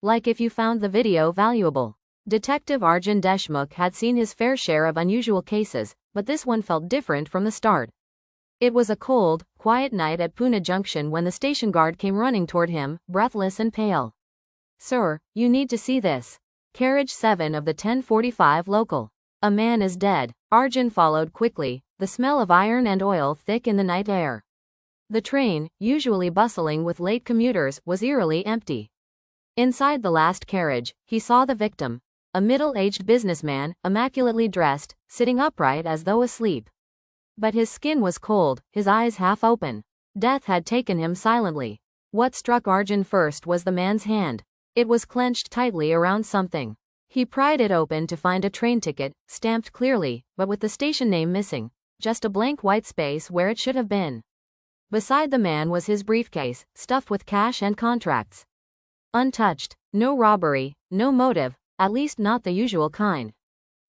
Like if you found the video valuable. Detective Arjun Deshmukh had seen his fair share of unusual cases, but this one felt different from the start. It was a cold, quiet night at Pune Junction when the station guard came running toward him, breathless and pale. "Sir, you need to see this. Carriage 7 of the 10:45 local. A man is dead." Arjun followed quickly, the smell of iron and oil thick in the night air. The train, usually bustling with late commuters, was eerily empty. Inside the last carriage, he saw the victim. A middle-aged businessman, immaculately dressed, sitting upright as though asleep. But his skin was cold, his eyes half open. Death had taken him silently. What struck Arjun first was the man's hand. It was clenched tightly around something. He pried it open to find a train ticket, stamped clearly, but with the station name missing. Just a blank white space where it should have been. Beside the man was his briefcase, stuffed with cash and contracts. Untouched. No robbery, no motive, at least not the usual kind.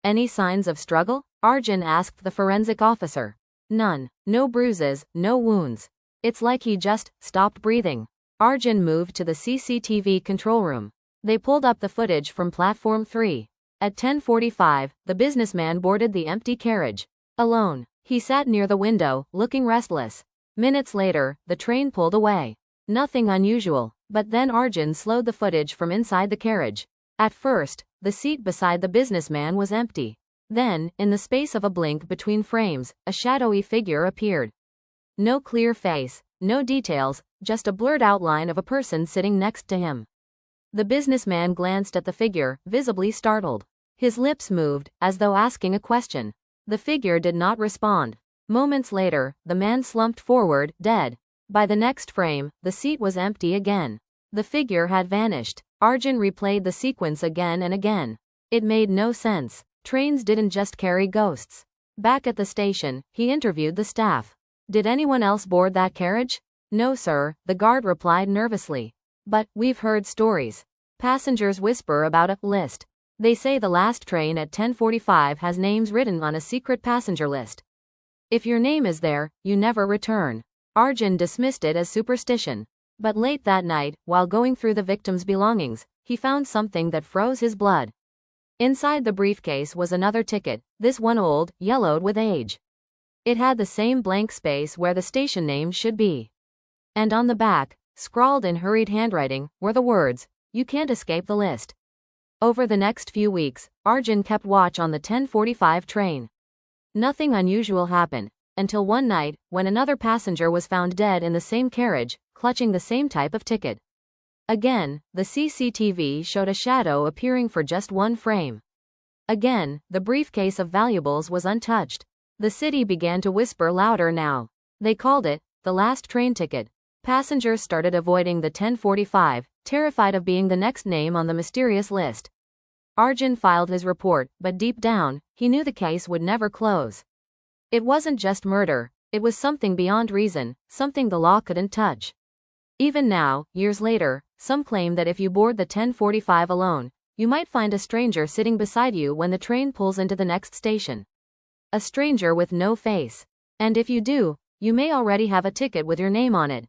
"Any signs of struggle?" Arjun asked the forensic officer. "None. No bruises, no wounds. It's like he just stopped breathing." Arjun moved to the CCTV control room. They pulled up the footage from platform 3. At 10:45, the businessman boarded the empty carriage. Alone. He sat near the window, looking restless. Minutes later, the train pulled away. Nothing unusual, but then Arjun slowed the footage from inside the carriage. At first, the seat beside the businessman was empty. Then, in the space of a blink between frames, a shadowy figure appeared. No clear face, no details, just a blurred outline of a person sitting next to him. The businessman glanced at the figure, visibly startled. His lips moved, as though asking a question. The figure did not respond. Moments later, the man slumped forward, dead. By the next frame, the seat was empty again. The figure had vanished. Arjun replayed the sequence again and again. It made no sense. Trains didn't just carry ghosts. Back at the station, he interviewed the staff. "Did anyone else board that carriage?" "No, sir," the guard replied nervously. "But we've heard stories. Passengers whisper about a list. They say the last train at 10:45 has names written on a secret passenger list. If your name is there, you never return." Arjun dismissed it as superstition. But late that night, while going through the victim's belongings, he found something that froze his blood. Inside the briefcase was another ticket, this one old, yellowed with age. It had the same blank space where the station name should be. And on the back, scrawled in hurried handwriting, were the words, "You can't escape the list." Over the next few weeks, Arjun kept watch on the 10:45 train. Nothing unusual happened, until one night, when another passenger was found dead in the same carriage, clutching the same type of ticket. Again, the CCTV showed a shadow appearing for just one frame. Again, the briefcase of valuables was untouched. The city began to whisper louder now. They called it the last train ticket. Passengers started avoiding the 10:45, terrified of being the next name on the mysterious list. Arjun filed his report, but deep down, he knew the case would never close. It wasn't just murder, it was something beyond reason, something the law couldn't touch. Even now, years later, some claim that if you board the 10:45 alone, you might find a stranger sitting beside you when the train pulls into the next station. A stranger with no face. And if you do, you may already have a ticket with your name on it.